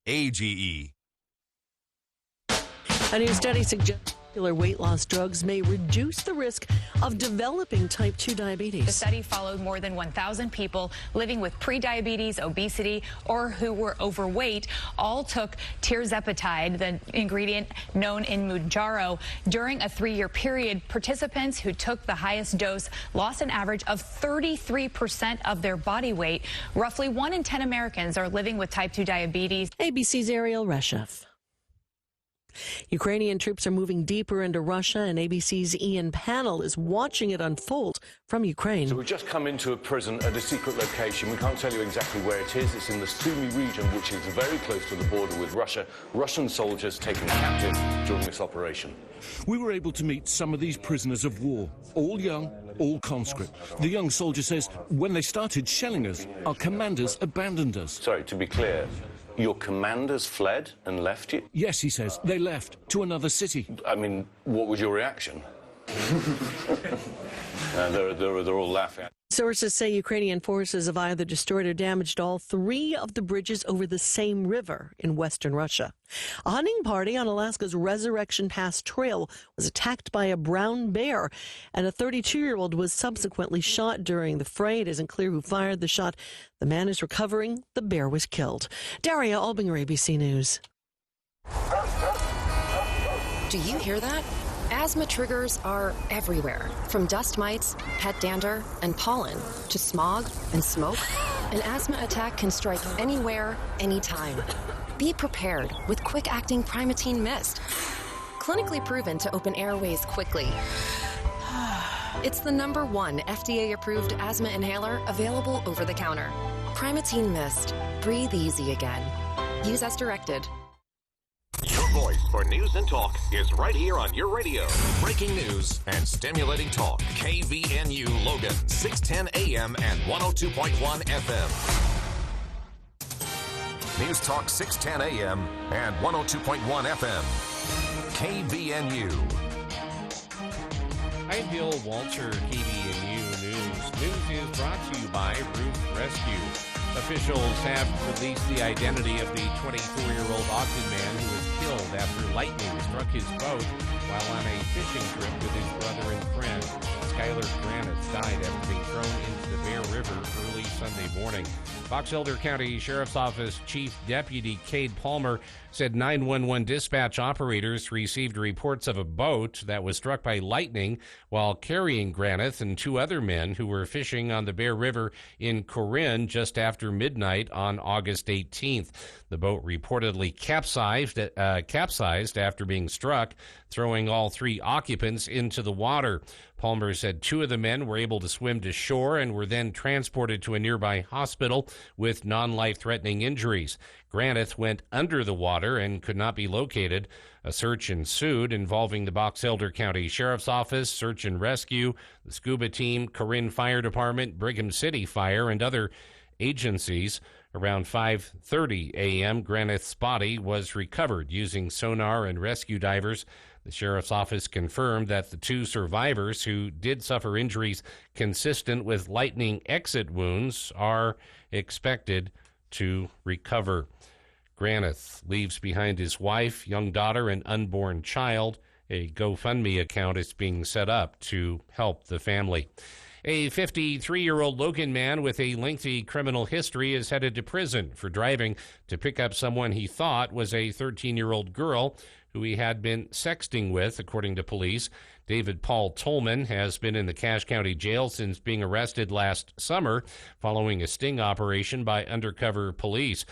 AGE. A new study suggests popular weight loss drugs may reduce the risk of developing type 2 diabetes. The study followed more than 1,000 people living with prediabetes, obesity, or who were overweight. All took tirzepatide, the ingredient known in Mounjaro. During a 3-year period, participants who took the highest dose lost an average of 33% of their body weight. Roughly 1 in 10 Americans are living with type 2 diabetes. ABC's Ariel Reshef. Ukrainian troops are moving deeper into Russia, and ABC's Ian Pannell is watching it unfold from Ukraine. So we've just come into a prison at a secret location. We can't tell you exactly where it is. It's in the Sumy region, which is very close to the border with Russia. Russian soldiers taken captive during this operation. We were able to meet some of these prisoners of war, all young, all conscript. The young soldier says, when they started shelling us, our commanders abandoned us. Sorry, to be clear, your commanders fled and left you? Yes, he says, they left to another city. I mean, what was your reaction? They're all laughing. Sources say Ukrainian forces have either destroyed or damaged all 3 of the bridges over the same river in western Russia. A hunting party on Alaska's Resurrection Pass Trail was attacked by a brown bear, and a 32-year-old was subsequently shot during the fray. It isn't clear who fired the shot. The man is recovering. The bear was killed. Daria Albinger, ABC News. Do you hear that? Asthma triggers are everywhere, from dust mites, pet dander, and pollen, to smog and smoke. An asthma attack can strike anywhere, anytime. Be prepared with quick-acting Primatene Mist. Clinically proven to open airways quickly. It's the #1 FDA-approved asthma inhaler available over the counter. Primatene Mist. Breathe easy again. Use as directed. Your voice for news and talk is right here on your radio. Breaking news and stimulating talk. KVNU Logan, 610 AM and 102.1 FM. News Talk 610 AM and 102.1 FM. KVNU. Hi, Bill Walter, KVNU News. News is brought to you by Roof Rescue. Officials have released the identity of the 24-year-old Ogden man who was killed after lightning struck his boat while on a fishing trip with his brother and friend. Skylar Granith died after being thrown into the Bear River early Sunday morning. Box Elder County Sheriff's Office Chief Deputy Cade Palmer said 911 dispatch operators received reports of a boat that was struck by lightning while carrying Granith and 2 other men who were fishing on the Bear River in Corinne just after midnight on August 18th. The boat reportedly capsized after being struck, throwing all 3 occupants into the water. Palmer said 2 of the men were able to swim to shore and were then transported to a nearby hospital with non-life-threatening injuries. Granith went under the water and could not be located. A search ensued involving the Box Elder County Sheriff's Office, Search and Rescue, the Scuba Team, Corinne Fire Department, Brigham City Fire, and other agencies. Around 5:30 a.m., Granith's body was recovered using sonar and rescue divers. The Sheriff's Office confirmed that the 2 survivors who did suffer injuries consistent with lightning exit wounds are expected to recover. Granith leaves behind his wife, young daughter, and unborn child. A GoFundMe account is being set up to help the family. A 53-year-old Logan man with a lengthy criminal history is headed to prison for driving to pick up someone he thought was a 13-year-old girl who he had been sexting with, according to police. David Paul Tolman has been in the Cache County Jail since being arrested last summer following a sting operation by undercover police.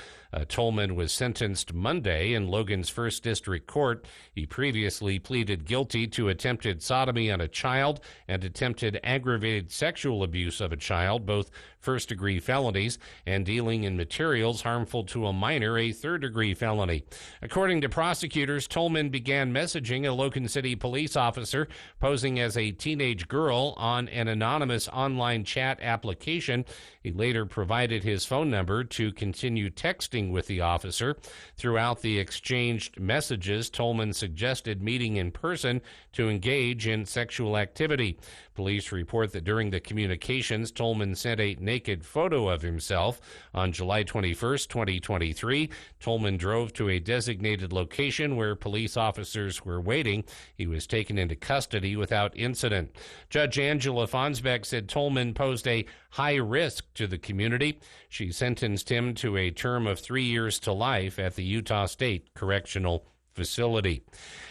Tolman was sentenced Monday in Logan's First District Court. He previously pleaded guilty to attempted sodomy on a child and attempted aggravated sexual abuse of a child, both first-degree felonies, and dealing in materials harmful to a minor, a third-degree felony. According to prosecutors, Tolman began messaging a Logan City police officer posing as a teenage girl on an anonymous online chat application. He later provided his phone number to continue texting with the officer. Throughout the exchanged messages, Tolman suggested meeting in person to engage in sexual activity. Police report that during the communications, Tolman sent a naked photo of himself. On July 21st, 2023, 23. Tolman drove to a designated location where police officers were waiting. He was taken into custody without incident. Judge Angela Fonsbeck said Tolman posed a high risk to the community. She sentenced him to a term of 3 years to life at the Utah State Correctional Facility.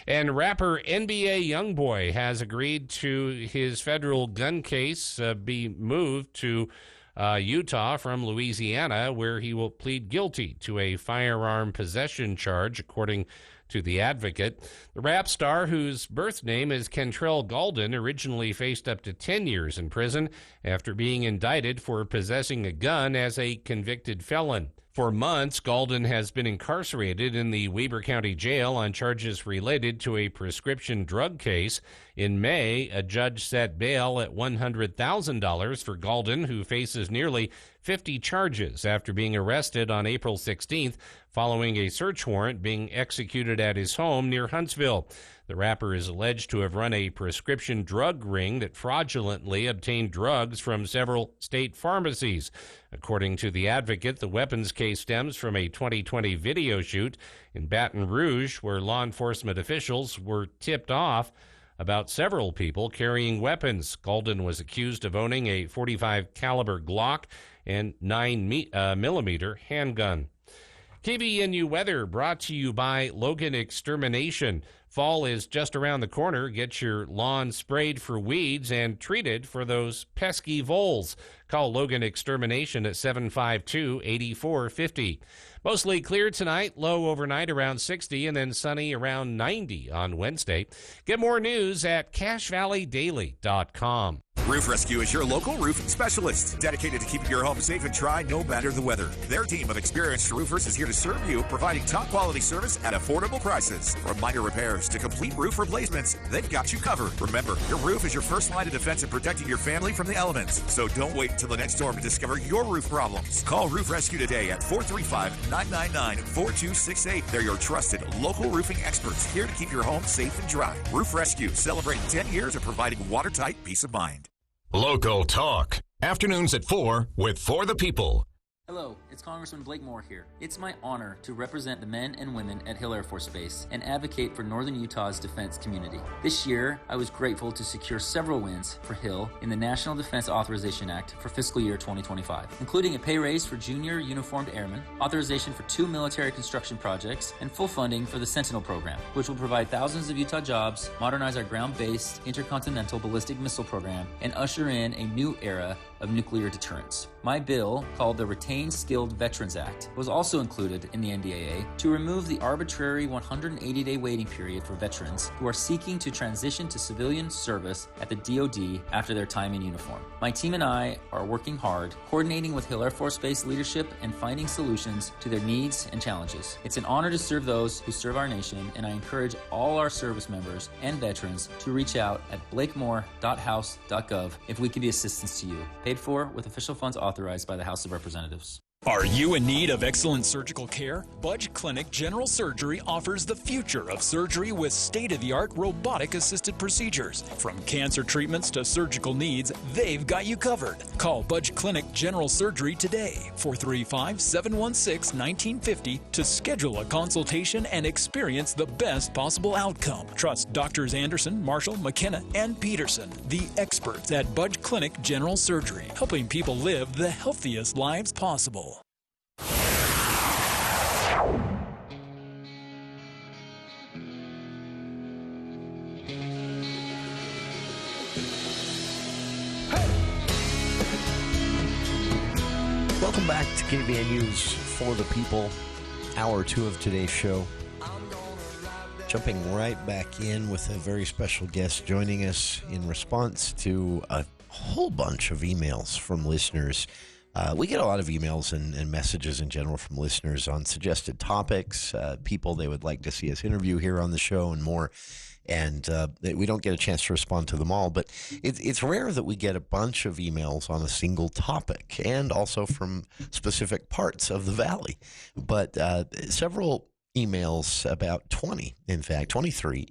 And rapper NBA Youngboy has agreed to his federal gun case be moved to Utah from Louisiana, where he will plead guilty to a firearm possession charge, according to the advocate. The rap star, whose birth name is Kentrell Gaulden, originally faced up to 10 years in prison after being indicted for possessing a gun as a convicted felon. For months, Gaulden has been incarcerated in the Weber County Jail on charges related to a prescription drug case. In May, a judge set bail at $100,000 for Gaulden, who faces nearly 50 charges after being arrested on April 16th following a search warrant being executed at his home near Huntsville. The rapper is alleged to have run a prescription drug ring that fraudulently obtained drugs from several state pharmacies. According to the advocate, the weapons case stems from a 2020 video shoot in Baton Rouge where law enforcement officials were tipped off about several people carrying weapons. Gaulden was accused of owning a .45 caliber Glock and 9mm handgun. KVNU weather brought to you by Logan Extermination. Fall is just around the corner. Get your lawn sprayed for weeds and treated for those pesky voles. Call Logan Extermination at 752-8450. Mostly clear tonight, low overnight around 60, and then sunny around 90 on Wednesday. Get more news at CashValleyDaily.com. Roof Rescue is your local roofing specialist, dedicated to keeping your home safe and dry no matter the weather. Their team of experienced roofers is here to serve you, providing top quality service at affordable prices. From minor repairs to complete roof replacements, they've got you covered. Remember, your roof is your first line of defense in protecting your family from the elements. So don't wait until the next storm to discover your roof problems. Call Roof Rescue today at 435-999-4268. They're your trusted local roofing experts, here to keep your home safe and dry. Roof Rescue, celebrating 10 years of providing watertight peace of mind. Local Talk. Afternoons at 4 with For the People. Hello, it's Congressman Blake Moore here. It's my honor to represent the men and women at Hill Air Force Base and advocate for Northern Utah's defense community. This year, I was grateful to secure several wins for Hill in the National Defense Authorization Act for fiscal year 2025, including a pay raise for junior uniformed airmen, authorization for 2 military construction projects, and full funding for the Sentinel program, which will provide thousands of Utah jobs, modernize our ground-based intercontinental ballistic missile program, and usher in a new era of nuclear deterrence. My bill, called the Retain Skilled Veterans Act, was also included in the NDAA to remove the arbitrary 180-day waiting period for veterans who are seeking to transition to civilian service at the DoD after their time in uniform. My team and I are working hard, coordinating with Hill Air Force Base leadership and finding solutions to their needs and challenges. It's an honor to serve those who serve our nation, and I encourage all our service members and veterans to reach out at blakemore.house.gov if we can be assistance to you. Paid for with official funds authorized by the House of Representatives. Are you in need of excellent surgical care? Budge Clinic General Surgery offers the future of surgery with state-of-the-art robotic-assisted procedures. From cancer treatments to surgical needs, they've got you covered. Call Budge Clinic General Surgery today, 435-716-1950, to schedule a consultation and experience the best possible outcome. Trust Doctors Anderson, Marshall, McKenna, and Peterson, the experts at Budge Clinic General Surgery, helping people live the healthiest lives possible. Welcome back to KVNU's For the People, hour 2 of today's show. Jumping right back in with a very special guest joining us in response to a whole bunch of emails from listeners. We get a lot of emails and messages in general from listeners on suggested topics, people they would like to see us interview here on the show and more. And we don't get a chance to respond to them all, but it's rare that we get a bunch of emails on a single topic, and also from specific parts of the valley. But several emails, about 20, in fact, 23,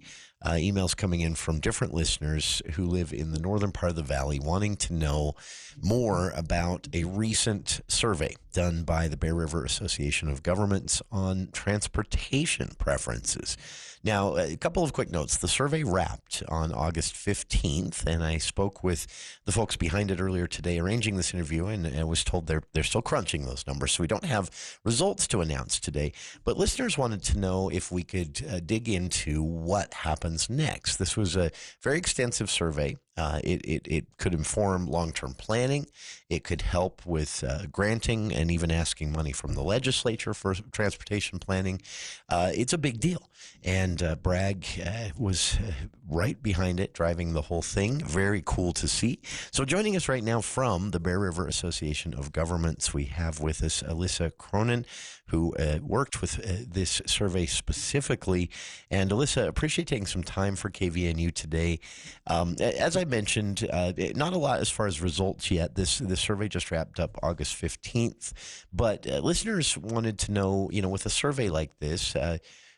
emails coming in from different listeners who live in the northern part of the valley wanting to know more about a recent survey done by the Bear River Association of Governments on transportation preferences. Now, a couple of quick notes. The survey wrapped on August 15th, and I spoke with the folks behind it earlier today arranging this interview, and I was told they're still crunching those numbers, so we don't have results to announce today. But listeners wanted to know if we could dig into what happens next. This was a very extensive survey. It could inform long-term planning. It could help with granting and even asking money from the legislature for transportation planning. It's a big deal. And Bragg was right behind it, driving the whole thing. Very cool to see. So joining us right now from the Bear River Association of Governments, we have with us Alyssa Cronin, who worked with this survey specifically. And Alyssa, appreciate taking some time for KVNU today. As I mentioned, not a lot as far as results yet. This survey just wrapped up August 15th. But listeners wanted to know, with a survey like this,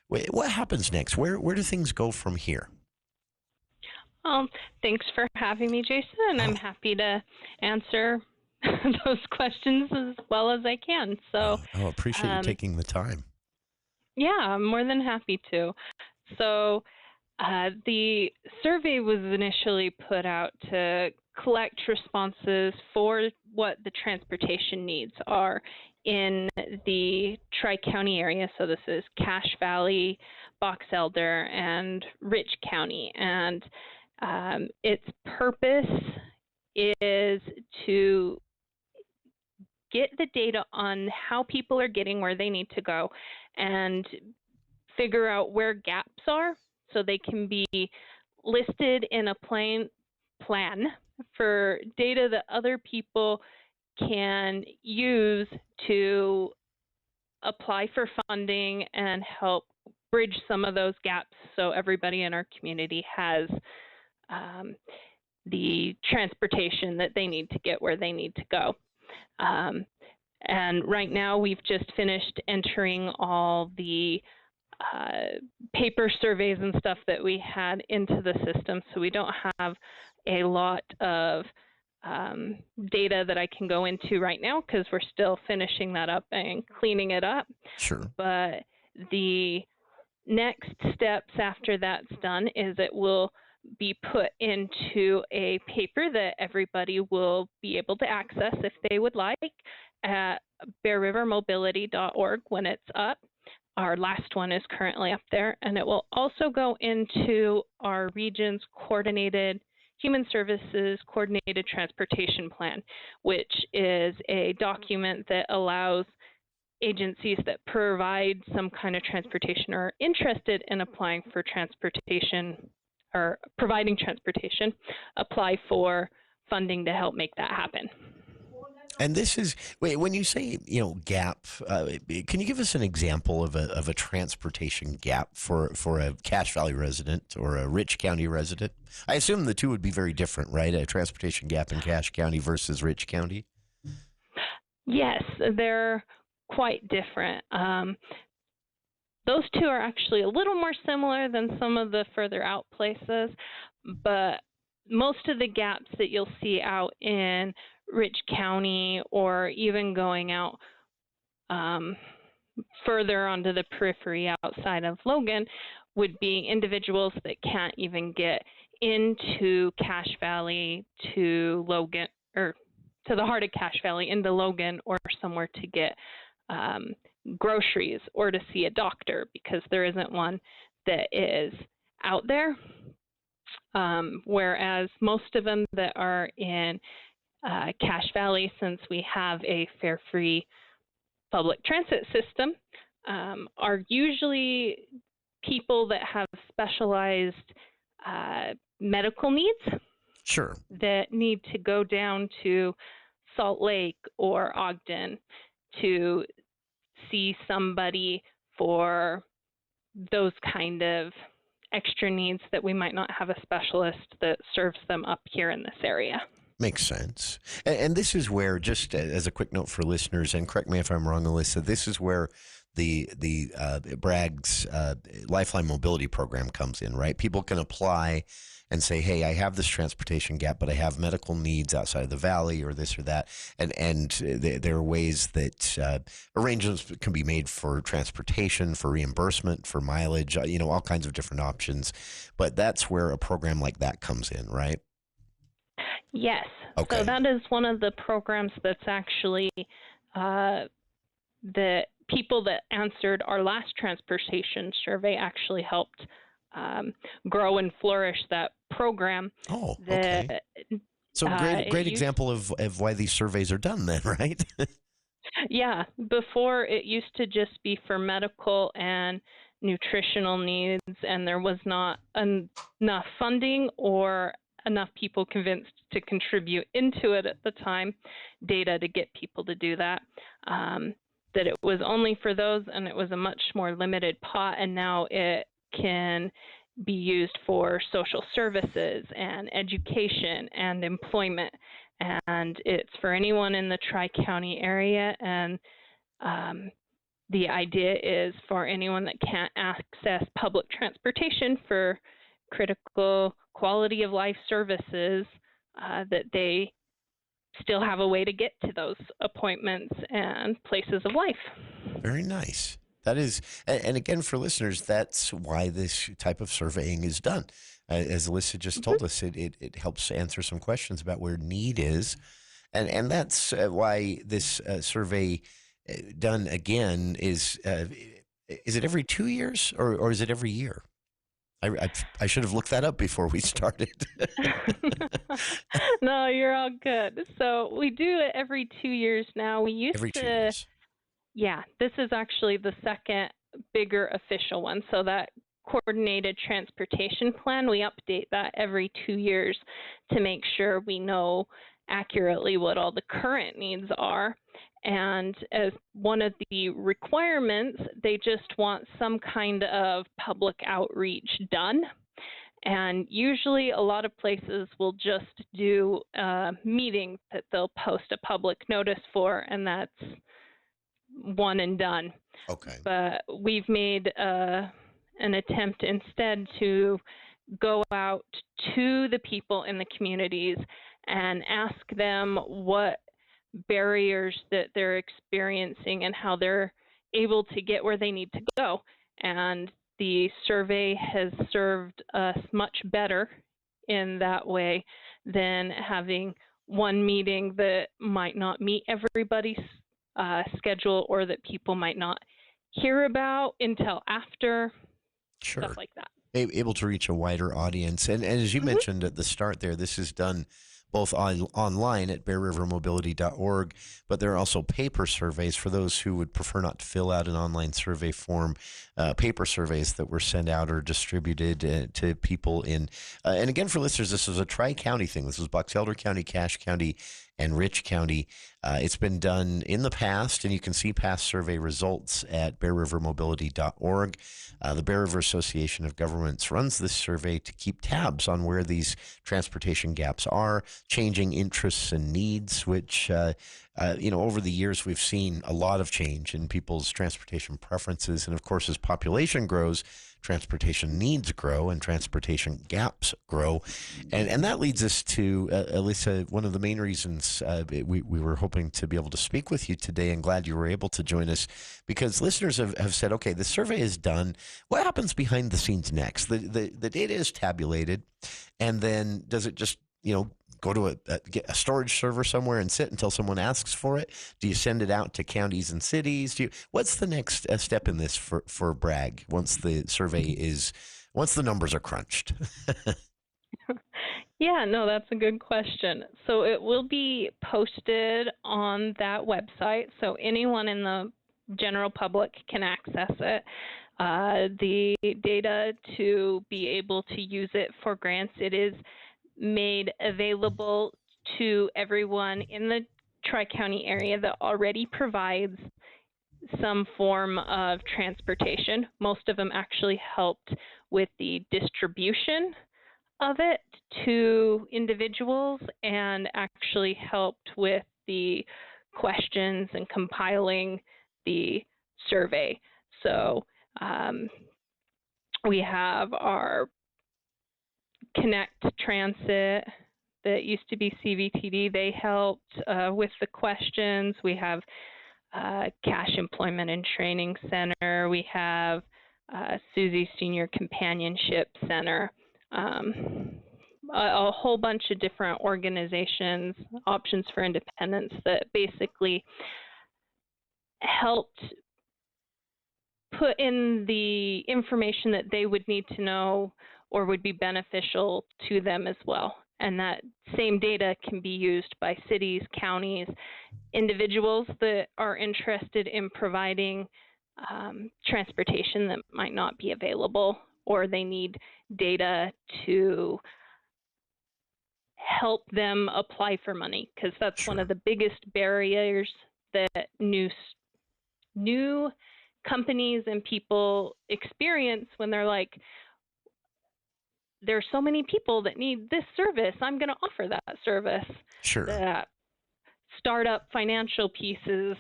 what happens next? Where do things go from here? Thanks for having me, Jason, and I'm happy to answer those questions as well as I can. So, appreciate you taking the time. Yeah, I'm more than happy to. So, the survey was initially put out to collect responses for what the transportation needs are in the Tri-County area. So this is Cache Valley, Box Elder, and Rich County. And its purpose is to get the data on how people are getting where they need to go and figure out where gaps are so they can be listed in a plan for data that other people can use to apply for funding and help bridge some of those gaps so everybody in our community has the transportation that they need to get where they need to go. And right now we've just finished entering all the paper surveys and stuff that we had into the system, so we don't have a lot of data that I can go into right now because we're still finishing that up and cleaning it up. Sure. But the next steps after that's done is it will be put into a paper that everybody will be able to access if they would like at bearrivermobility.org when it's up. Our last one is currently up there, and it will also go into our region's coordinated Human Services Coordinated Transportation Plan, which is a document that allows agencies that provide some kind of transportation or are interested in applying for transportation or providing transportation, apply for funding to help make that happen. And this is, when you say, gap, can you give us an example of a transportation gap for a Cache Valley resident or a Rich County resident? I assume the two would be very different, right? A transportation gap in Cache County versus Rich County? Yes, they're quite different. Those two are actually a little more similar than some of the further out places, but most of the gaps that you'll see out in Rich County or even going out further onto the periphery outside of Logan would be individuals that can't even get into Cache Valley to Logan, or to the heart of Cache Valley into Logan, or somewhere to get groceries or to see a doctor because there isn't one that is out there. Whereas most of them that are in Cache Valley, since we have a fare-free public transit system, are usually people that have specialized medical needs. Sure. That need to go down to Salt Lake or Ogden to see somebody for those kind of extra needs that we might not have a specialist that serves them up here in this area. Makes sense. And this is where, just as a quick note for listeners, and correct me if I'm wrong, Alyssa, this is where the Bragg's Lifeline Mobility Program comes in, right? People can apply and say, hey, I have this transportation gap, but I have medical needs outside of the valley or this or that. And there are ways that arrangements can be made for transportation, for reimbursement, for mileage, all kinds of different options. But that's where a program like that comes in, right? Yes. Okay. So that is one of the programs that's actually the people that answered our last transportation survey actually helped grow and flourish that program. Oh, okay. So great example of why these surveys are done then, right? Yeah. Before, it used to just be for medical and nutritional needs, and there was not enough funding or enough people convinced to contribute into it at the time, data to get people to do that, that it was only for those, and it was a much more limited pot, and now it can be used for social services and education and employment, and it's for anyone in the Tri-County area, and the idea is for anyone that can't access public transportation for critical quality of life services, that they still have a way to get to those appointments and places of life. Very nice. That is, and again, for listeners, that's why this type of surveying is done. As Alyssa just told us, it helps answer some questions about where need is. And that's why this survey done again is it every 2 years or is it every year? I should have looked that up before we started. No, you're all good. So we do it every 2 years now. We used every 2 to, years. Yeah, this is actually the second bigger official one. So that coordinated transportation plan, we update that every 2 years to make sure we know accurately what all the current needs are. And as one of the requirements, they just want some kind of public outreach done. And usually a lot of places will just do a meeting that they'll post a public notice for, and that's one and done. Okay. But we've made an attempt instead to go out to the people in the communities and ask them what barriers that they're experiencing and how they're able to get where they need to go. And the survey has served us much better in that way than having one meeting that might not meet everybody's schedule or that people might not hear about until after, stuff like that. Able to reach a wider audience. And as you mentioned at the start there, this is done both online at bearrivermobility.org, but there are also paper surveys for those who would prefer not to fill out an online survey form. Paper surveys that were sent out or distributed to people in, and again, for listeners, this is a Tri-County thing. This is Box Elder County, Cache County, and Rich County. It's been done in the past, and you can see past survey results at bearrivermobility.org. The Bear River Association of Governments runs this survey to keep tabs on where these transportation gaps are, changing interests and needs, which, over the years we've seen a lot of change in people's transportation preferences. And of course, as population grows, transportation needs grow and transportation gaps grow. And that leads us to, Alyssa, one of the main reasons we were hoping to be able to speak with you today, and glad you were able to join us, because listeners have said, okay, the survey is done. What happens behind the scenes next? The data is tabulated, and then does it just, go to get a storage server somewhere and sit until someone asks for it? Do you send it out to counties and cities? What's the next step in this for Bragg once the numbers are crunched? Yeah, no, that's a good question. So it will be posted on that website, so anyone in the general public can access it. The data to be able to use it for grants, it is made available to everyone in the Tri-County area that already provides some form of transportation. Most of them actually helped with the distribution of it to individuals and actually helped with the questions and compiling the survey. So we have our Connect Transit that used to be CVTD. They helped with the questions. We have Cash Employment and Training Center. We have Susie Senior Companionship Center. A whole bunch of different organizations, Options for Independence, that basically helped put in the information that they would need to know or would be beneficial to them as well. And that same data can be used by cities, counties, individuals that are interested in providing transportation that might not be available, or they need data to help them apply for money, because that's one of the biggest barriers that new companies and people experience when they're like, there's so many people that need this service, I'm going to offer that service. Sure. That startup financial piece is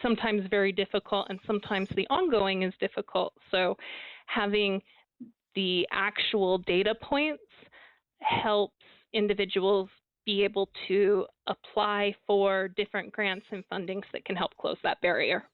sometimes very difficult, and sometimes the ongoing is difficult. So having the actual data points helps individuals be able to apply for different grants and fundings that can help close that barrier.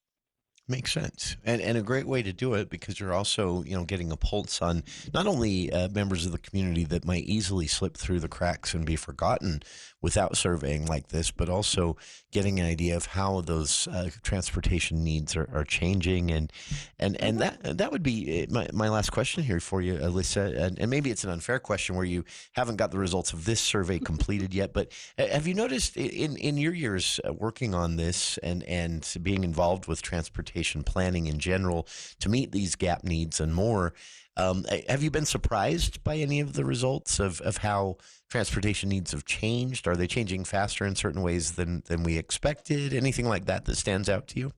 Makes sense. And a great way to do it, because you're also, getting a pulse on not only members of the community that might easily slip through the cracks and be forgotten without surveying like this, but also getting an idea of how those transportation needs are changing. And that would be my last question here for you, Alyssa. And maybe it's an unfair question where you haven't got the results of this survey completed yet, but have you noticed in your years working on this and being involved with transportation planning in general to meet these gap needs and more, have you been surprised by any of the results of how transportation needs have changed? Are they changing faster in certain ways than we expected? Anything like that stands out to you?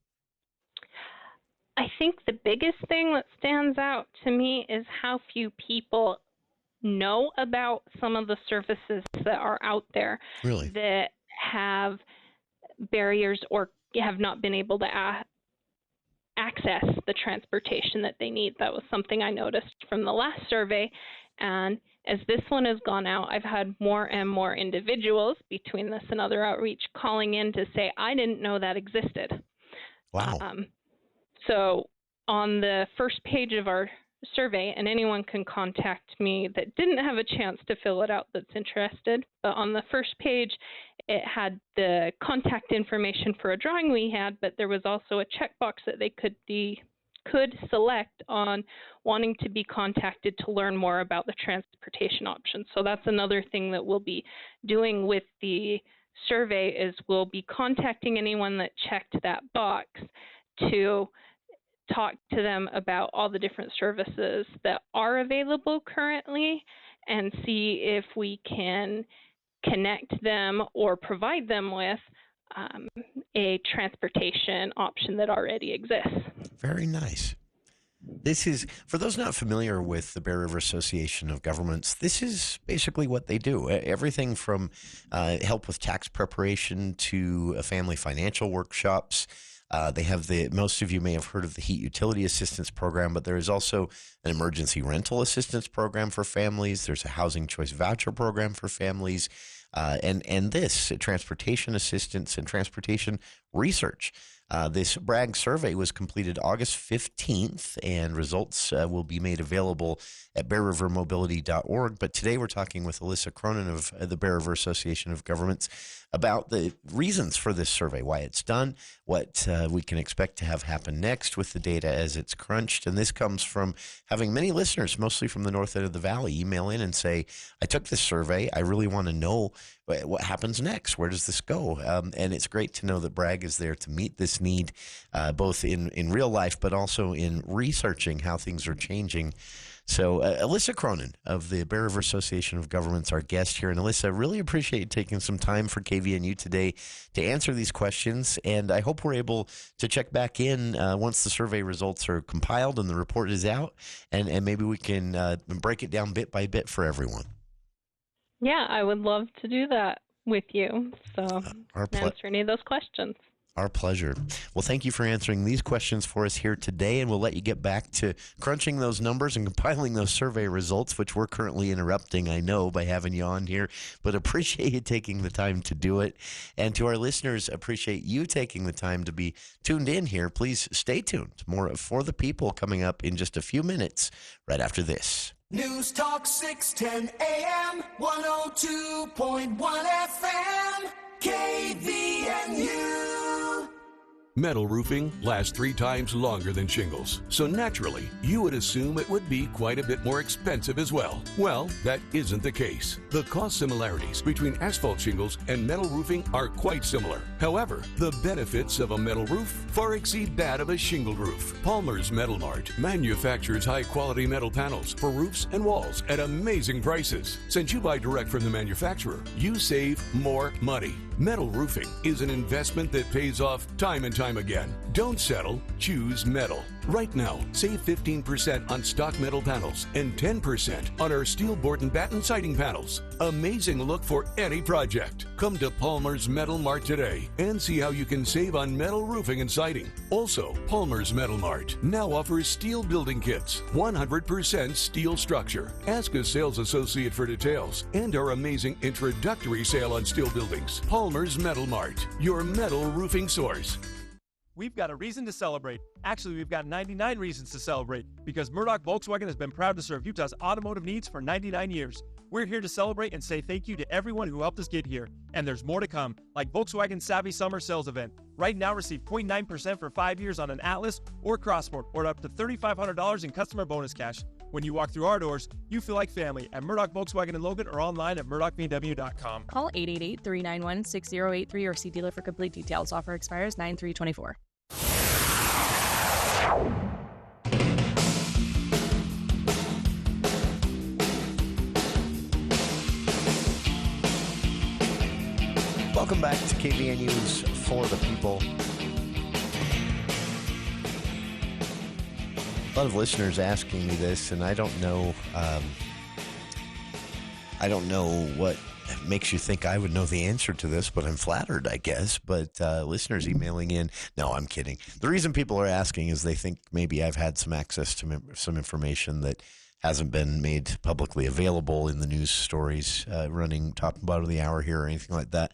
I think the biggest thing that stands out to me is how few people know about some of the services that are out there that have barriers or have not been able to access the transportation that they need. That was something I noticed from the last survey. And as this one has gone out, I've had more and more individuals between this and other outreach calling in to say, I didn't know that existed. Wow. So on the first page of our survey, and anyone can contact me that didn't have a chance to fill it out that's interested, but on the first page it had the contact information for a drawing we had, but there was also a checkbox that they could select on wanting to be contacted to learn more about the transportation options. So that's another thing that we'll be doing with the survey, is we'll be contacting anyone that checked that box to talk to them about all the different services that are available currently and see if we can connect them or provide them with a transportation option that already exists. Very nice. This is, for those not familiar with the Bear River Association of Governments, this is basically what they do. Everything from help with tax preparation to family financial workshops. They have most of you may have heard of the Heat Utility Assistance Program, but there is also an emergency rental assistance program for families. There's a housing choice voucher program for families, and this transportation assistance and transportation research. This BRAG survey was completed August 15th, and results will be made available at bearrivermobility.org. But today we're talking with Alyssa Cronin of the Bear River Association of Governments about the reasons for this survey, why it's done, what we can expect to have happen next with the data as it's crunched. And this comes from having many listeners, mostly from the north end of the valley, email in and say, I took this survey. I really want to know what happens next. Where does this go? And it's great to know that BRAG is there to meet this need, both in real life, but also in researching how things are changing. So Alyssa Cronin of the Bear River Association of Governments, our guest here. And Alyssa, really appreciate you taking some time for KVNU today to answer these questions. And I hope we're able to check back in once the survey results are compiled and the report is out. And maybe we can break it down bit by bit for everyone. Yeah, I would love to do that with you. So answer any of those questions. Our pleasure. Well, thank you for answering these questions for us here today, and we'll let you get back to crunching those numbers and compiling those survey results, which we're currently interrupting, I know, by having you on here. But appreciate you taking the time to do it. And to our listeners, appreciate you taking the time to be tuned in here. Please stay tuned. More For the People coming up in just a few minutes right after this. News Talk 610 AM, 102.1 FM, KVNU. Metal roofing lasts 3 times longer than shingles, so naturally, you would assume it would be quite a bit more expensive as well. Well, that isn't the case. The cost similarities between asphalt shingles and metal roofing are quite similar. However, the benefits of a metal roof far exceed that of a shingled roof. Palmer's Metal Mart manufactures high-quality metal panels for roofs and walls at amazing prices. Since you buy direct from the manufacturer, you save more money. Metal roofing is an investment that pays off time and time again. Don't settle, choose metal. Right now, save 15% on stock metal panels and 10% on our steel board and batten siding panels. Amazing look for any project. Come to Palmer's Metal Mart today and see how you can save on metal roofing and siding. Also, Palmer's Metal Mart now offers steel building kits, 100% steel structure. Ask a sales associate for details and our amazing introductory sale on steel buildings. Palmer's Metal Mart, your metal roofing source. We've got a reason to celebrate. Actually, we've got 99 reasons to celebrate because Murdoch Volkswagen has been proud to serve Utah's automotive needs for 99 years. We're here to celebrate and say thank you to everyone who helped us get here. And there's more to come, like Volkswagen Savvy Summer Sales Event. Right now, receive 0.9% for 5 years on an Atlas or Crossport, or up to $3,500 in customer bonus cash. When you walk through our doors, you feel like family at Murdoch Volkswagen in Logan or online at murdochvw.com. Call 888-391-6083 or see dealer for complete details. Offer expires 9/3/24. Welcome back to KVNU's For the People. A lot of listeners asking me this, and I don't know what makes you think I would know the answer to this, but I'm flattered, I guess. But listeners emailing in, no, I'm kidding. The reason people are asking is they think maybe I've had some access to some information that hasn't been made publicly available in the news stories running top and bottom of the hour here or anything like that.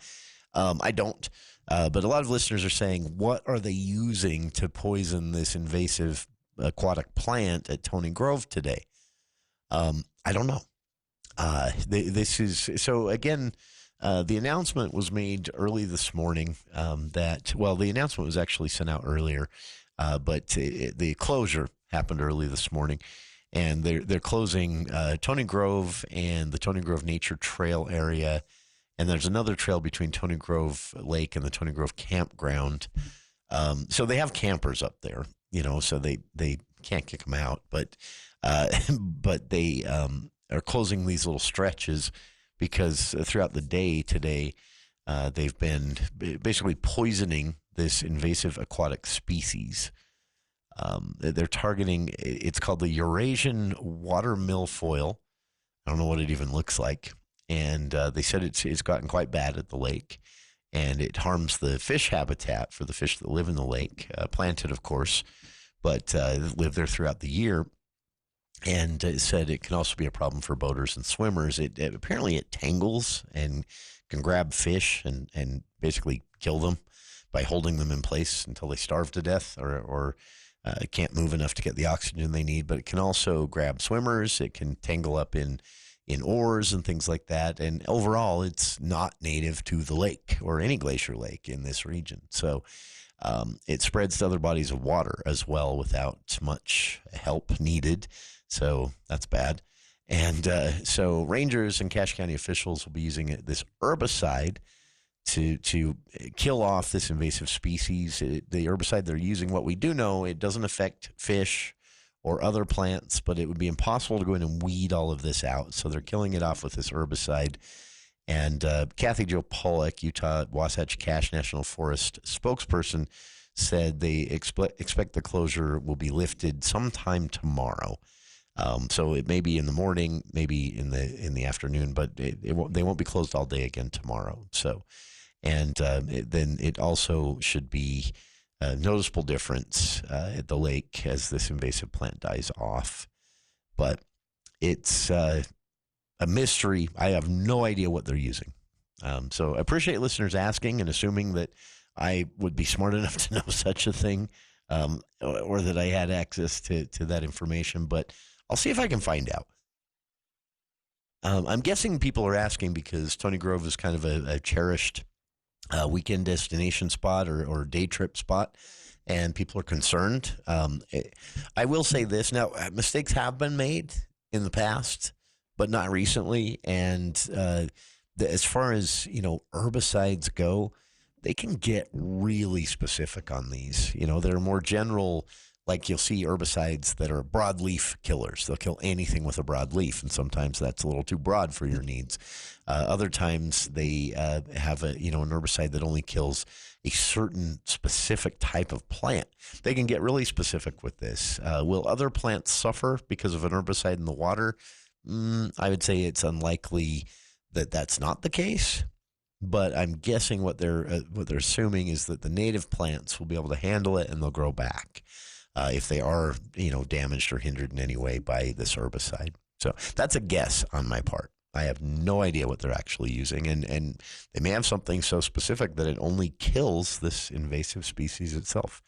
I don't. But a lot of listeners are saying, what are they using to poison this invasive aquatic plant at Tony Grove today? I don't know. This is so again. The announcement was made early this morning. The announcement was actually sent out earlier, but the closure happened early this morning, and they're closing Tony Grove and the Tony Grove Nature Trail area, and there's another trail between Tony Grove Lake and the Tony Grove Campground. So they have campers up there, so they can't kick them out, but they are closing these little stretches because throughout the day today, they've been basically poisoning this invasive aquatic species. They're targeting, it's called the Eurasian water milfoil. I don't know what it even looks like. And they said it's gotten quite bad at the lake, and it harms the fish habitat for the fish that live in the lake, planted, of course, but live there throughout the year. And it said it can also be a problem for boaters and swimmers. Apparently it tangles and can grab fish and basically kill them by holding them in place until they starve to death or can't move enough to get the oxygen they need. But it can also grab swimmers. It can tangle up in oars and things like that. And overall, it's not native to the lake or any glacier lake in this region. So it spreads to other bodies of water as well without much help needed. So that's bad. And so rangers and Cache County officials will be using this herbicide to kill off this invasive species. The herbicide they're using, what we do know, it doesn't affect fish or other plants, but it would be impossible to go in and weed all of this out. So they're killing it off with this herbicide. And Kathy Jo Pollock, Utah Wasatch Cache National Forest spokesperson, said they expect the closure will be lifted sometime tomorrow. So it may be in the morning, maybe in the afternoon, but they won't be closed all day again tomorrow. So, And then it also should be a noticeable difference at the lake as this invasive plant dies off. But it's a mystery. I have no idea what they're using. So I appreciate listeners asking and assuming that I would be smart enough to know such a thing, or that I had access to that information. But I'll see if I can find out. I'm guessing people are asking because Tony Grove is kind of a cherished weekend destination spot or day trip spot, and people are concerned. I will say this. Now, mistakes have been made in the past, but not recently. And as far as, herbicides go, they can get really specific on these. They're more general. Like you'll see herbicides that are broadleaf killers. They'll kill anything with a broadleaf, and sometimes that's a little too broad for your needs. Other times they have an herbicide that only kills a certain specific type of plant. They can get really specific with this. Will other plants suffer because of an herbicide in the water? I would say it's unlikely that that's not the case. But I'm guessing what they're assuming is that the native plants will be able to handle it and they'll grow back. If they are, damaged or hindered in any way by this herbicide. So that's a guess on my part. I have no idea what they're actually using. And they may have something so specific that it only kills this invasive species itself.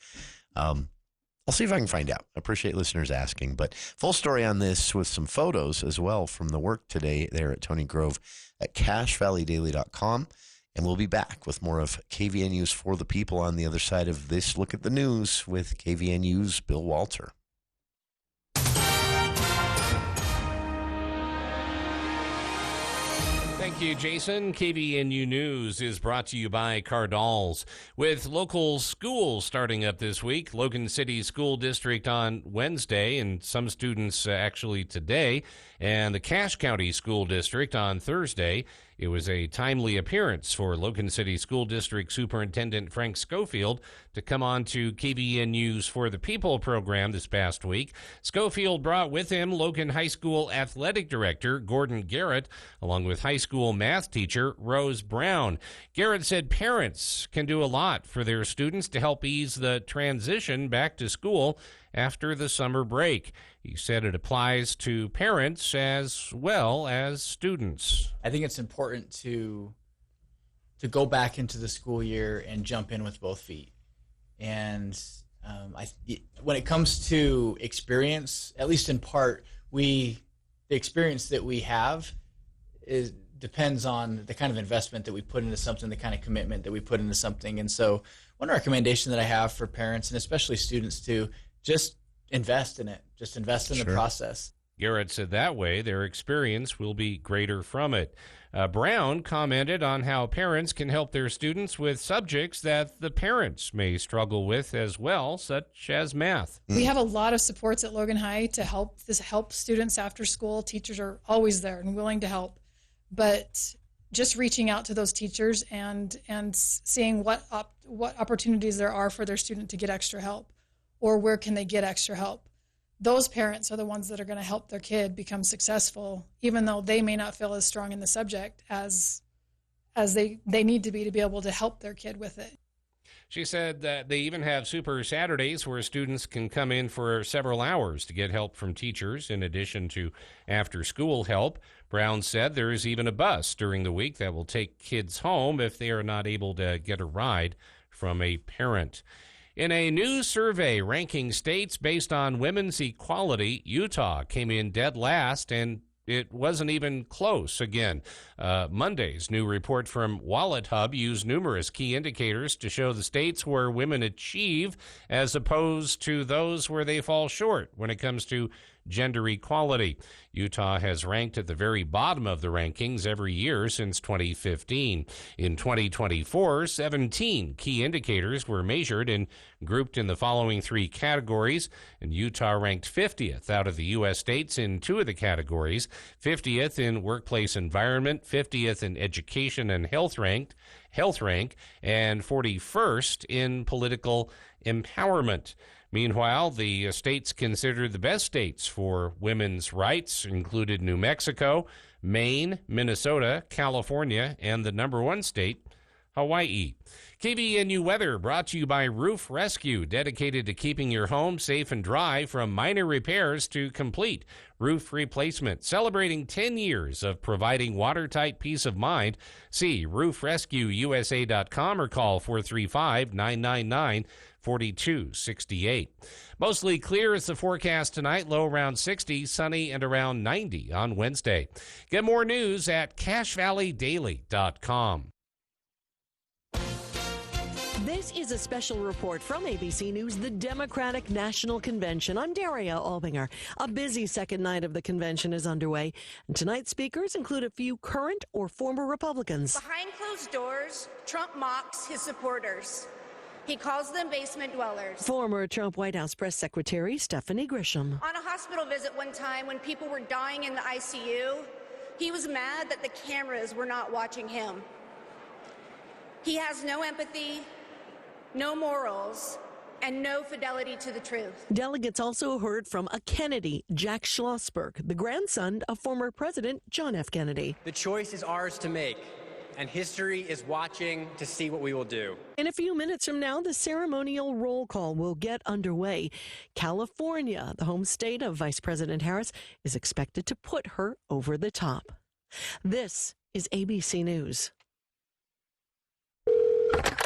I'll see if I can find out. I appreciate listeners asking. But full story on this with some photos as well from the work today there at Tony Grove at CacheValleyDaily.com. And we'll be back with more of KVNU's For the People on the other side of this look at the news with KVNU's Bill Walter. Thank you, Jason. KVNU News is brought to you by Cardinals. With local schools starting up this week, Logan City School District on Wednesday, and some students actually today, and the Cache County School District on Thursday. It was a timely appearance for Logan City School District Superintendent Frank Schofield to come on to KVNU's For the People program this past week. Schofield brought with him Logan High School Athletic Director Gordon Garrett, along with high school math teacher Rose Brown. Garrett said parents can do a lot for their students to help ease the transition back to school after the summer break. He said it applies to parents as well as students. I think it's important to go back into the school year and jump in with both feet. And when it comes to experience, at least in part, the experience that we have depends on the kind of investment that we put into something, the kind of commitment that we put into something. And so one recommendation that I have for parents and especially students too, just invest in it. Just invest in the process. Garrett said that way their experience will be greater from it. Brown commented on how parents can help their students with subjects that the parents may struggle with as well, such as math. We have a lot of supports at Logan High to help students after school. Teachers are always there and willing to help. But just reaching out to those teachers and seeing what opportunities there are for their student to get extra help, or where can they get extra help. Those parents are the ones that are going to help their kid become successful, even though they may not feel as strong in the subject as they need to be able to help their kid with it. She said that they even have Super Saturdays where students can come in for several hours to get help from teachers in addition to after-school help. Brown said there is even a bus during the week that will take kids home if they are not able to get a ride from a parent. In a new survey ranking states based on women's equality, Utah came in dead last, and it wasn't even close again. Monday's new report from Wallet Hub used numerous key indicators to show the states where women achieve as opposed to those where they fall short when it comes to gender equality. Utah has ranked at the very bottom of the rankings every year since 2015. In 2024, 17 key indicators were measured and grouped in the following three categories, and Utah ranked 50th out of the U.S. states in two of the categories, 50th in workplace environment, 50th in education and health rank, and 41st in political empowerment. Meanwhile, the states considered the best states for women's rights included New Mexico, Maine, Minnesota, California, and the number one state, Hawaii. KVNU weather brought to you by Roof Rescue, dedicated to keeping your home safe and dry from minor repairs to complete roof replacement. Celebrating 10 years of providing watertight peace of mind. See roofrescueusa.com or call 435-999-4268. Mostly clear is the forecast tonight, low around 60, sunny and around 90 on Wednesday. Get more news at cachevalleydaily.com. This is a special report from ABC News, the Democratic National Convention. I'm Daria Albinger. A busy second night of the convention is underway, and tonight's speakers include a few current or former Republicans. Behind closed doors, Trump mocks his supporters. He calls them basement dwellers. Former Trump White House Press Secretary Stephanie Grisham. On a hospital visit one time when people were dying in the ICU, he was mad that the cameras were not watching him. He has no empathy, no morals, and no fidelity to the truth. Delegates also heard from a Kennedy, Jack Schlossberg, the grandson of former President John F. Kennedy. The choice is ours to make, and history is watching to see what we will do. In a few minutes from now, the ceremonial roll call will get underway. California, the home state of Vice President Harris, is expected to put her over the top. This is ABC News.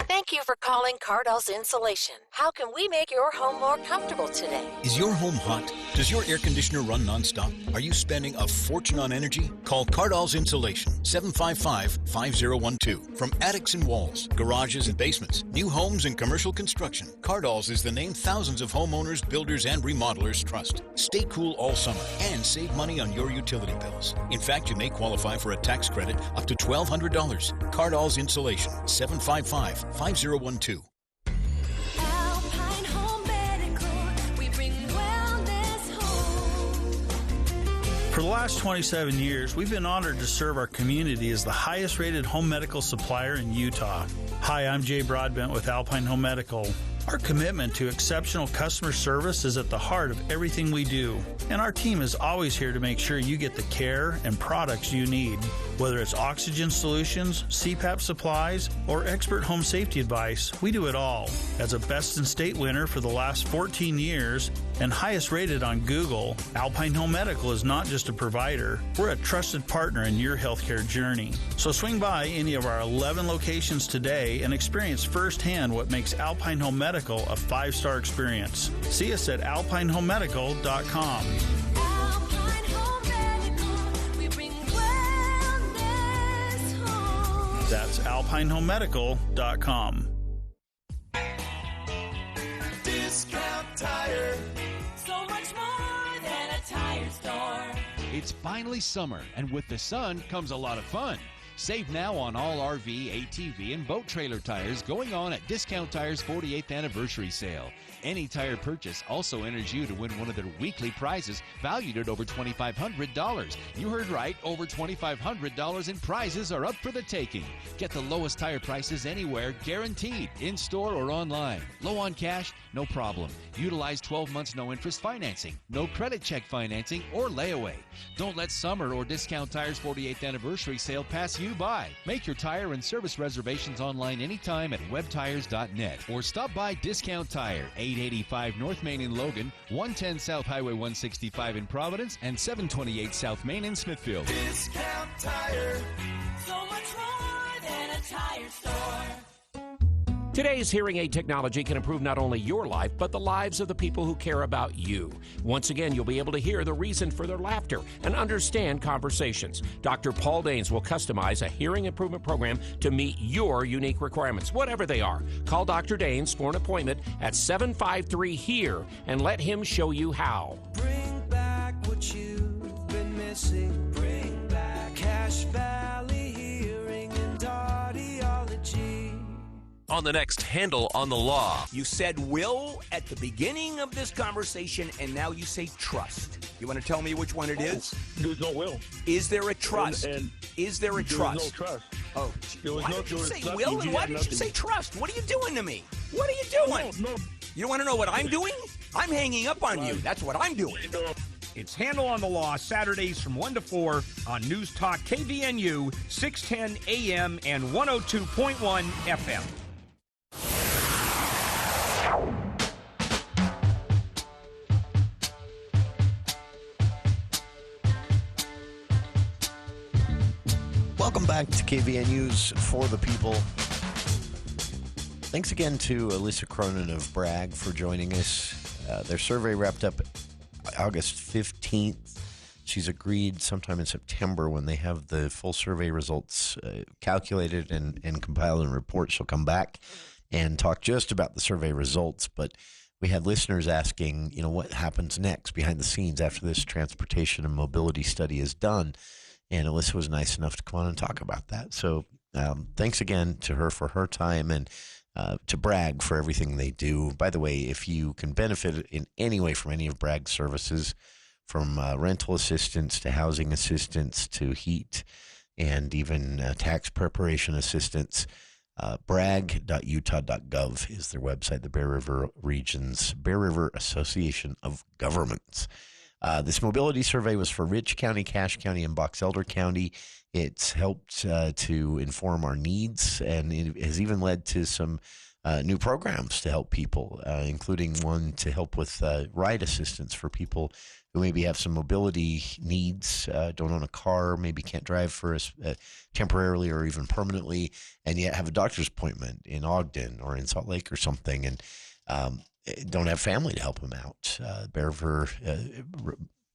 Thank you for calling Cardall's Insulation. How can we make your home more comfortable today? Is your home hot? Does your air conditioner run nonstop? Are you spending a fortune on energy? Call Cardall's Insulation, 755-5012. From attics and walls, garages and basements, new homes and commercial construction, Cardall's is the name thousands of homeowners, builders, and remodelers trust. Stay cool all summer and save money on your utility bills. In fact, you may qualify for a tax credit up to $1,200. Cardall's Insulation, 755-5012. Alpine Home Medical, we bring wellness home. For the last 27 years, we've been honored to serve our community as the highest rated home medical supplier in Utah. Hi, I'm Jay Broadbent with Alpine Home Medical. Our commitment to exceptional customer service is at the heart of everything we do, and our team is always here to make sure you get the care and products you need. Whether it's oxygen solutions, CPAP supplies, or expert home safety advice, we do it all. As a Best in State winner for the last 14 years and highest rated on Google, Alpine Home Medical is not just a provider, we're a trusted partner in your healthcare journey. So swing by any of our 11 locations today and experience firsthand what makes Alpine Home Medical a 5-star experience. See us at alpinehomemedical.com. Alpine Home Medical, we bring wellness home. That's alpinehomemedical.com. Discount Tire. So much more than a tire store. It's finally summer, and with the sun comes a lot of fun. Save now on all RV, ATV, and boat trailer tires going on at Discount Tire's 48th anniversary sale. Any tire purchase also enters you to win one of their weekly prizes valued at over $2,500. You heard right, over $2,500 in prizes are up for the taking. Get the lowest tire prices anywhere, guaranteed, in-store or online. Low on cash? No problem. Utilize 12 months no-interest financing, no credit check financing, or layaway. Don't let summer or Discount Tire's 48th anniversary sale pass you by. Make your tire and service reservations online anytime at webtires.net or stop by Discount Tire, 885 North Main in Logan, 110 South Highway 165 in Providence, and 728 South Main in Smithfield. Discount Tire. So much more than a tire store. Today's hearing aid technology can improve not only your life, but the lives of the people who care about you. Once again, you'll be able to hear the reason for their laughter and understand conversations. Dr. Paul Danes will customize a hearing improvement program to meet your unique requirements, whatever they are. Call Dr. Danes for an appointment at 753-HERE and let him show you how. Bring back what you've been missing. Bring back Cache Valley Hearing and Audiology. On the next Handle on the Law. You said will at the beginning of this conversation, and now you say trust. You want to tell me which one it is? There's no will. Is there a trust? And is there a there trust? was no trust. Oh, There was why no did you trust. say Nothing. will, and You why had did you nothing. say trust? What are you doing to me? What are you doing? No. You don't want to know what I'm doing? I'm hanging up on you. That's what I'm doing. It's Handle on the Law, Saturdays from 1 to 4 on News Talk KVNU, 610 AM and 102.1 FM. Welcome back to KVNU's For the People. Thanks again to Alyssa Cronin of Bragg for joining us. Their survey wrapped up August 15th. She's agreed sometime in September when they have the full survey results calculated and compiled and report. She'll come back and talk just about the survey results. But we had listeners asking, what happens next behind the scenes after this transportation and mobility study is done. And Alyssa was nice enough to come on and talk about that. So thanks again to her for her time and to Bragg for everything they do. By the way, if you can benefit in any way from any of Bragg's services, from rental assistance to housing assistance to heat and even tax preparation assistance, bragg.utah.gov is their website, the Bear River Region's Bear River Association of Governments. This mobility survey was for Rich County, Cache County, and Box Elder County. It's helped to inform our needs, and it has even led to some new programs to help people, including one to help with ride assistance for people who maybe have some mobility needs, don't own a car, maybe can't drive for us temporarily or even permanently, and yet have a doctor's appointment in Ogden or in Salt Lake or something, and don't have family to help them out. Bear River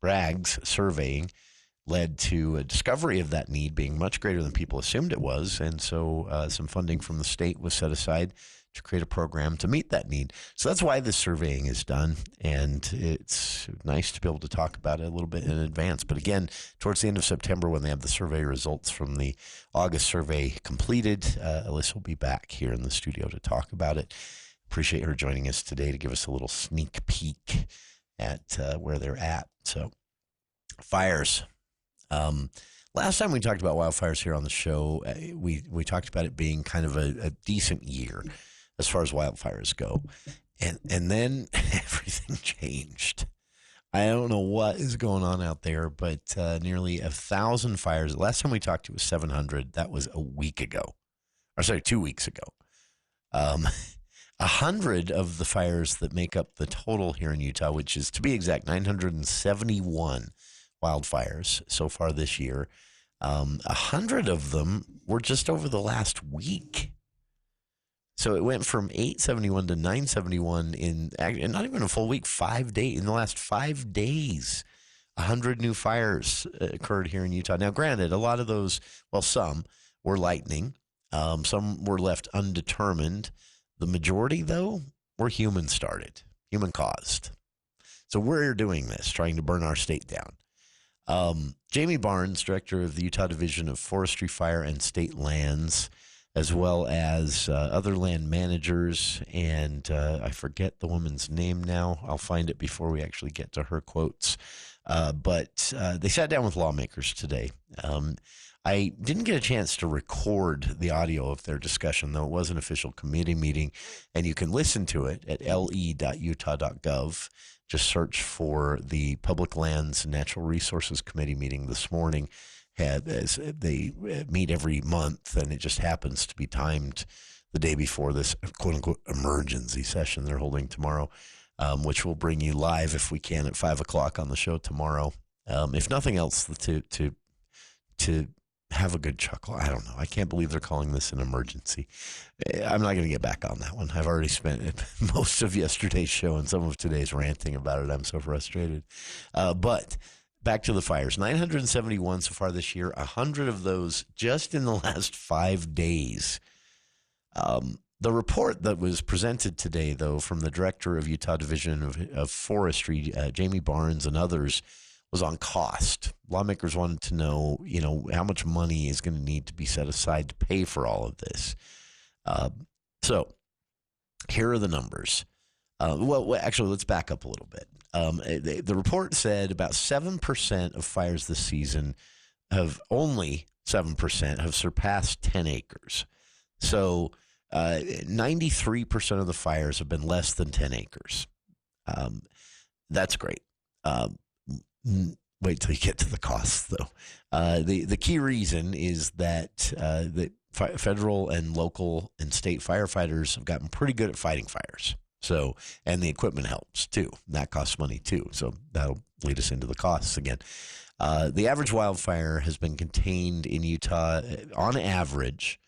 Bragg's surveying led to a discovery of that need being much greater than people assumed it was, and so some funding from the state was set aside to create a program to meet that need. So that's why this surveying is done, and it's nice to be able to talk about it a little bit in advance. But again, towards the end of September, when they have the survey results from the August survey completed, Alyssa will be back here in the studio to talk about it. Appreciate her joining us today to give us a little sneak peek at where they're at. So, fires. Last time we talked about wildfires here on the show, we talked about it being kind of a decent year as far as wildfires go. And then everything changed. I don't know what is going on out there, but nearly 1,000 fires. The last time we talked, it was 700. That was a week ago. Or sorry, 2 weeks ago. 100 of the fires that make up the total here in Utah, which is, to be exact, 971 wildfires so far this year. 100 of them were just over the last week. So it went from 871 to 971 in not even a full week, 5 days. In the last 5 days, 100 new fires occurred here in Utah. Now, granted, a lot of those, well, some were lightning. Some were left undetermined. The majority, though, were human-started, human-caused. So we're doing this, trying to burn our state down. Jamie Barnes, director of the Utah Division of Forestry, Fire, and State Lands, as well as other land managers, and I forget the woman's name now. I'll find it before we actually get to her quotes. But they sat down with lawmakers today. I didn't get a chance to record the audio of their discussion, though it was an official committee meeting, and you can listen to it at le.utah.gov. Just search for the Public Lands and Natural Resources Committee meeting this morning. As they meet every month, and it just happens to be timed the day before this quote-unquote emergency session they're holding tomorrow, which we'll bring you live if we can at 5 o'clock on the show tomorrow. If nothing else, to have a good chuckle. I don't know. I can't believe they're calling this an emergency. I'm not going to get back on that one. I've already spent most of yesterday's show and some of today's ranting about it. I'm so frustrated. But back to the fires. 971 so far this year. 100 of those just in the last 5 days. The report that was presented today, though, from the director of Utah Division of Forestry, Jamie Barnes, and others, was on cost. Lawmakers wanted to know, how much money is going to need to be set aside to pay for all of this. So here are the numbers. Well, actually, let's back up a little bit. The report said about 7% of fires this season only 7% have surpassed 10 acres. So 93% of the fires have been less than 10 acres. That's great. Wait till you get to the costs, though. The key reason is that the federal and local and state firefighters have gotten pretty good at fighting fires. So, and the equipment helps too. That costs money too. So that'll lead us into the costs again. The average wildfire has been contained in Utah, on average,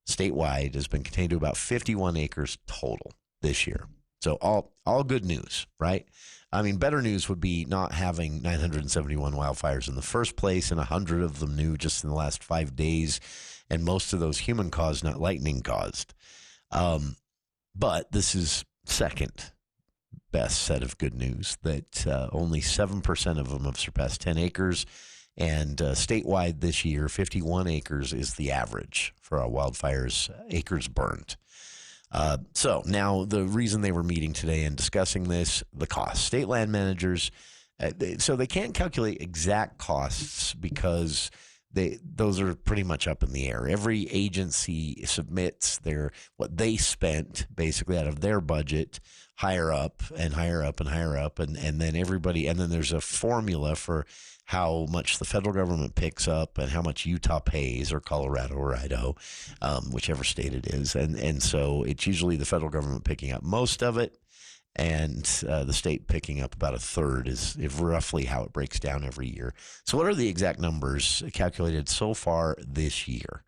statewide, has been contained to about 51 acres total this year. So all good news, right? I mean, better news would be not having 971 wildfires in the first place, and 100 of them new just in the last 5 days, and most of those human caused, not lightning caused. But this is second best set of good news, that only 7% of them have surpassed 10 acres, and statewide this year, 51 acres is the average for our wildfires, acres burned. So now the reason they were meeting today and discussing this, the cost. State land managers, so they can't calculate exact costs because those are pretty much up in the air. Every agency submits what they spent basically out of their budget higher up and higher up and higher up, and then everybody, and then there's a formula for how much the federal government picks up and how much Utah pays, or Colorado or Idaho, whichever state it is. And so it's usually the federal government picking up most of it, and the state picking up about a third is roughly how it breaks down every year. So what are the exact numbers calculated so far this year?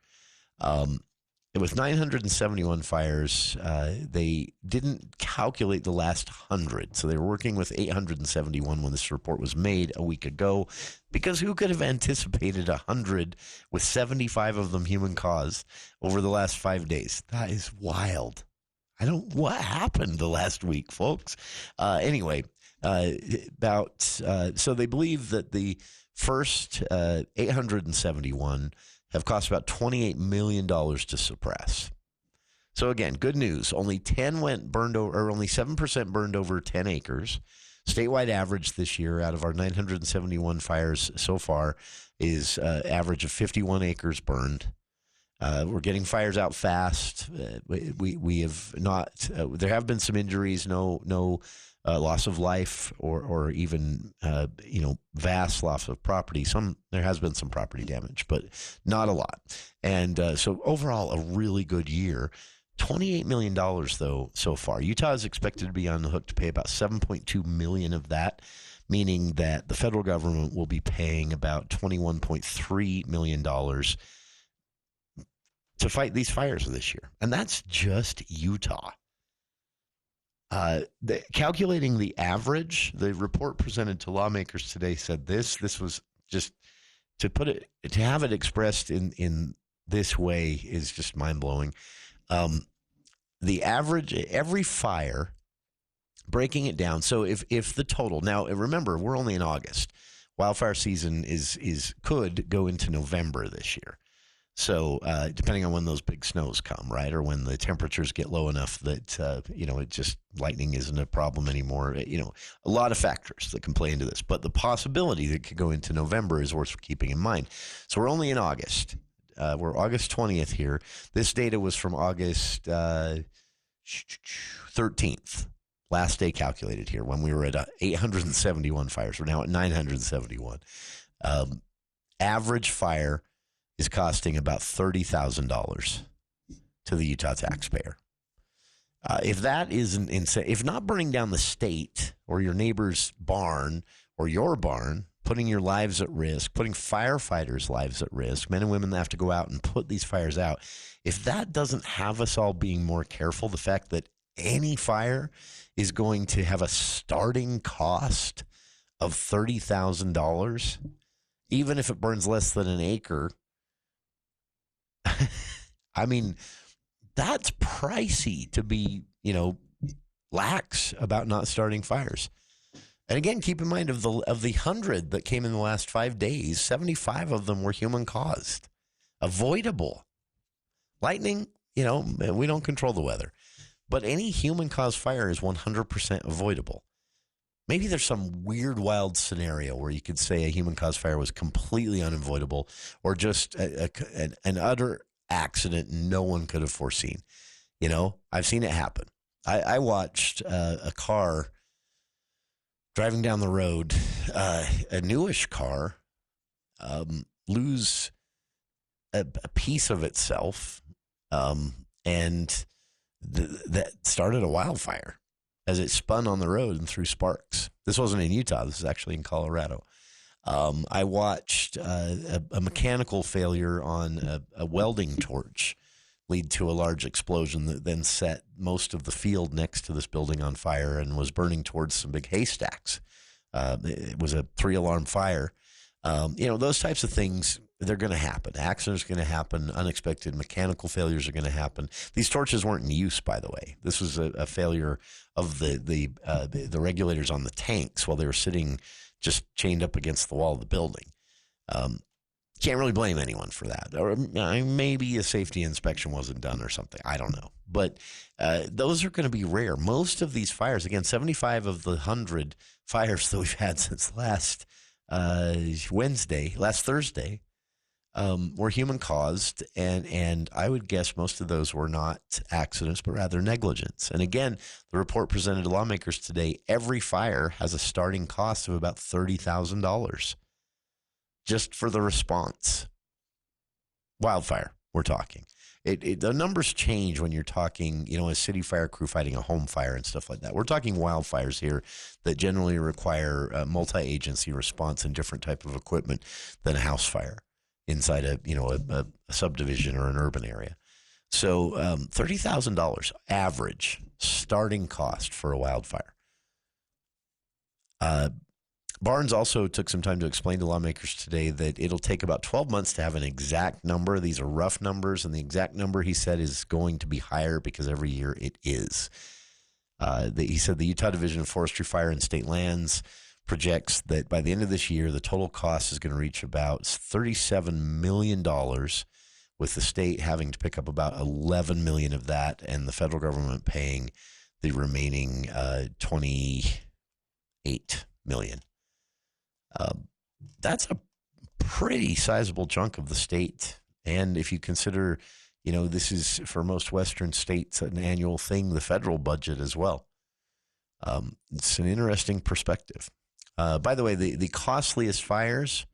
With 971 fires, they didn't calculate the last 100. So they were working with 871 when this report was made a week ago, because who could have anticipated 100 with 75 of them human caused over the last 5 days? That is wild. What happened the last week, folks? Anyway, so they believe that the first 871 have cost about $28 million to suppress. So again, good news. Only 10 burned over, or only 7% burned over 10 acres. Statewide average this year out of our 971 fires so far is average of 51 acres burned. We're getting fires out fast. We have not. There have been some injuries. No loss of life or even vast loss of property. There has been some property damage, but not a lot. And so overall, a really good year. $28 million though so far. Utah is expected to be on the hook to pay about $7.2 million of that, meaning that the federal government will be paying about $21.3 million to fight these fires this year. And that's just Utah. Calculating the average, the report presented to lawmakers today said this was just, to have it expressed in this way is just mind-blowing. The average, every fire, breaking it down. So if the total, now remember, we're only in August. Wildfire season could go into November this year. So depending on when those big snows come, right, or when the temperatures get low enough that it just, lightning isn't a problem anymore. A lot of factors that can play into this, but the possibility that it could go into November is worth keeping in mind. So we're only in August. We're August 20th here. This data was from August 13th, last day calculated here, when we were at 871 fires. We're now at 971. Average fire is costing about $30,000 to the Utah taxpayer. If that isn't insane, if not burning down the state or your neighbor's barn or your barn, putting your lives at risk, putting firefighters' lives at risk, men and women that have to go out and put these fires out, if that doesn't have us all being more careful, the fact that any fire is going to have a starting cost of $30,000, even if it burns less than an acre, I mean, that's pricey to be, lax about not starting fires. And again, keep in mind of the 100 that came in the last 5 days, 75 of them were human caused, avoidable. Lightning, we don't control the weather, but any human caused fire is 100% avoidable. Maybe there's some weird, wild scenario where you could say a human-caused fire was completely unavoidable, or just an utter accident no one could have foreseen. I've seen it happen. I watched a car driving down the road, a newish car lose a piece of itself, and that started a wildfire as it spun on the road and threw sparks. This wasn't in Utah. This is actually in Colorado. I watched a mechanical failure on a welding torch lead to a large explosion that then set most of the field next to this building on fire and was burning towards some big haystacks. It was a 3-alarm fire. Those types of things, they're going to happen. Accidents are going to happen. Unexpected mechanical failures are going to happen. These torches weren't in use, by the way. This was a failure of the regulators on the tanks while they were sitting just chained up against the wall of the building. Can't really blame anyone for that. Or maybe a safety inspection wasn't done or something. I don't know. But those are going to be rare. Most of these fires, again, 75 of the 100 fires that we've had since last Thursday, were human caused, and I would guess most of those were not accidents, but rather negligence. And again, the report presented to lawmakers today, every fire has a starting cost of about $30,000 just for the response. Wildfire, we're talking. The numbers change when you're talking, a city fire crew fighting a home fire and stuff like that. We're talking wildfires here that generally require a multi-agency response and different type of equipment than a house fire inside a subdivision or an urban area. So $30,000 average starting cost for a wildfire. Barnes also took some time to explain to lawmakers today that it'll take about 12 months to have an exact number. These are rough numbers, and the exact number, he said, is going to be higher because every year it is. He said the Utah Division of Forestry, Fire, and State Lands projects that by the end of this year, the total cost is going to reach about $37 million, with the state having to pick up about $11 million of that, and the federal government paying the remaining $28 million. That's a pretty sizable chunk of the state. And if you consider, this is for most Western states an annual thing, the federal budget as well. It's an interesting perspective. By the way, the costliest fires,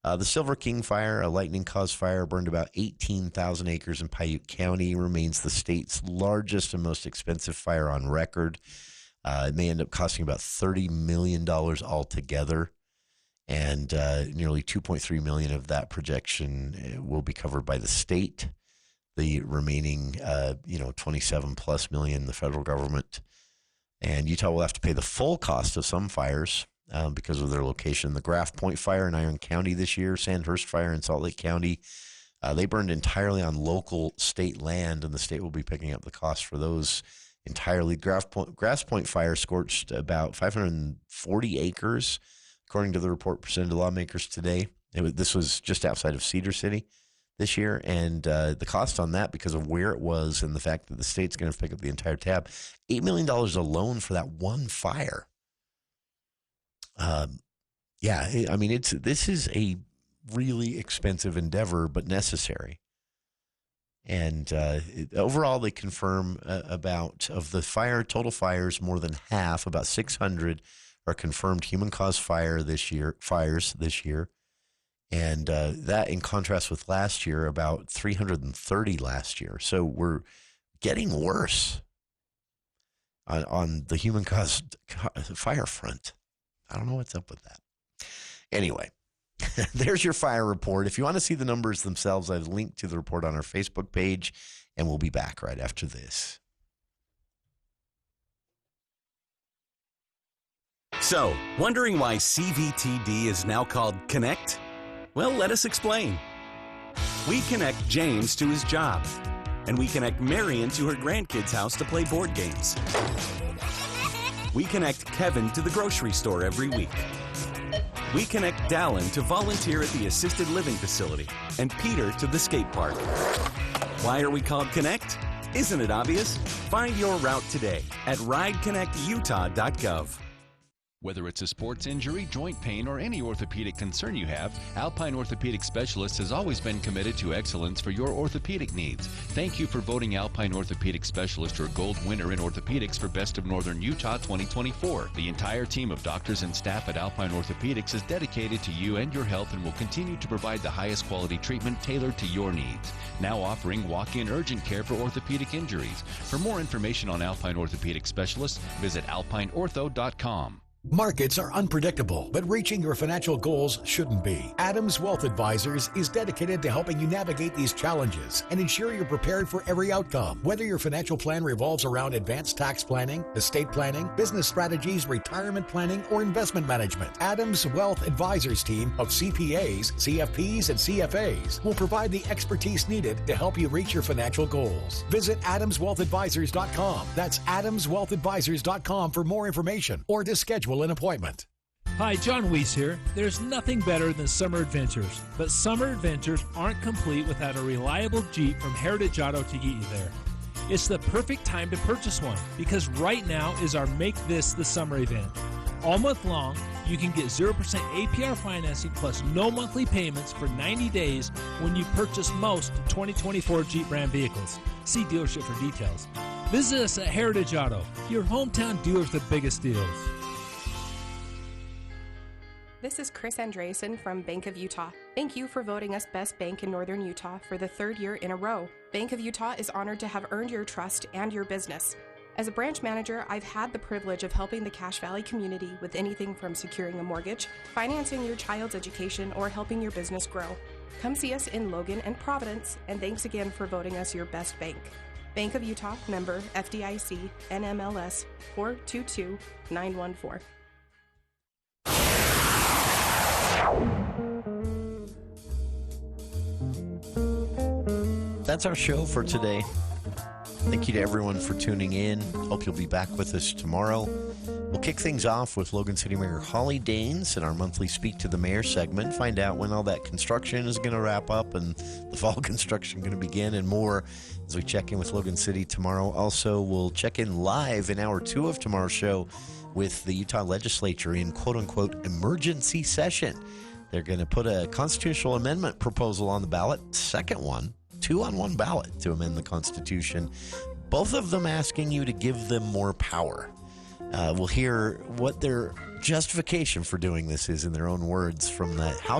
the Silver King fire, a lightning-caused fire, burned about 18,000 acres in Piute County, remains the state's largest and most expensive fire on record. It may end up costing about $30 million altogether. And nearly $2.3 million of that projection will be covered by the state. The remaining, 27 plus million, the federal government. And Utah will have to pay the full cost of some fires because of their location. The Graff Point fire in Iron County this year, Sandhurst fire in Salt Lake County, they burned entirely on local state land, and the state will be picking up the cost for those entirely. Grass Point fire scorched about 540 acres. According to the report presented to lawmakers today. This was just outside of Cedar City this year, and the cost on that, because of where it was and the fact that the state's going to pick up the entire tab, $8 million alone for that one fire. This is a really expensive endeavor, but necessary. And overall, they confirm about, of the total fires, more than half, about 600, are confirmed human-caused fires this year, and that in contrast with last year, about 330 last year. So we're getting worse on the human-caused fire front. I don't know what's up with that. Anyway, there's your fire report. If you want to see the numbers themselves, I've linked to the report on our Facebook page, and we'll be back right after this. So, wondering why CVTD is now called Connect? Well, let us explain. We connect James to his job, and we connect Marion to her grandkids' house to play board games. We connect Kevin to the grocery store every week. We connect Dallin to volunteer at the assisted living facility, and Peter to the skate park. Why are we called Connect? Isn't it obvious? Find your route today at rideconnectutah.gov. Whether it's a sports injury, joint pain, or any orthopedic concern you have, Alpine Orthopedic Specialists has always been committed to excellence for your orthopedic needs. Thank you for voting Alpine Orthopedic Specialist your gold winner in orthopedics for Best of Northern Utah 2024. The entire team of doctors and staff at Alpine Orthopedics is dedicated to you and your health and will continue to provide the highest quality treatment tailored to your needs. Now offering walk-in urgent care for orthopedic injuries. For more information on Alpine Orthopedic Specialists, visit alpineortho.com. Markets are unpredictable, but reaching your financial goals shouldn't be. Adams Wealth Advisors is dedicated to helping you navigate these challenges and ensure you're prepared for every outcome. Whether your financial plan revolves around advanced tax planning, estate planning, business strategies, retirement planning, or investment management, Adams Wealth Advisors team of CPAs, CFPs, and CFAs will provide the expertise needed to help you reach your financial goals. Visit AdamsWealthAdvisors.com. That's AdamsWealthAdvisors.com for more information or to schedule an appointment. Hi, John Weiss here. There's nothing better than summer adventures, but summer adventures aren't complete without a reliable Jeep from Heritage Auto to get you there. It's the perfect time to purchase one because right now is our Make This the Summer event. All month long, you can get 0% APR financing plus no monthly payments for 90 days when you purchase most 2024 Jeep brand vehicles. See dealership for details. Visit us at Heritage Auto, your hometown dealer with the biggest deals. This is Chris Andreessen from Bank of Utah. Thank you for voting us Best Bank in Northern Utah for the third year in a row. Bank of Utah is honored to have earned your trust and your business. As a branch manager, I've had the privilege of helping the Cache Valley community with anything from securing a mortgage, financing your child's education, or helping your business grow. Come see us in Logan and Providence, and thanks again for voting us your best bank. Bank of Utah, member FDIC, NMLS 422914. That's our show for today. Thank you to everyone for tuning in. Hope you'll be back with us tomorrow. We'll kick things off with Logan City Mayor Holly Danes in our monthly Speak to the Mayor segment. Find out when all that construction is going to wrap up and the fall construction going to begin and more as we check in with Logan City tomorrow. Also, we'll check in live in hour 2 of tomorrow's show with the Utah legislature in quote-unquote emergency session. They're going to put a constitutional amendment proposal on the ballot, second one, 2-on-1 ballot to amend the Constitution, both of them asking you to give them more power. We'll hear what their justification for doing this is in their own words from the House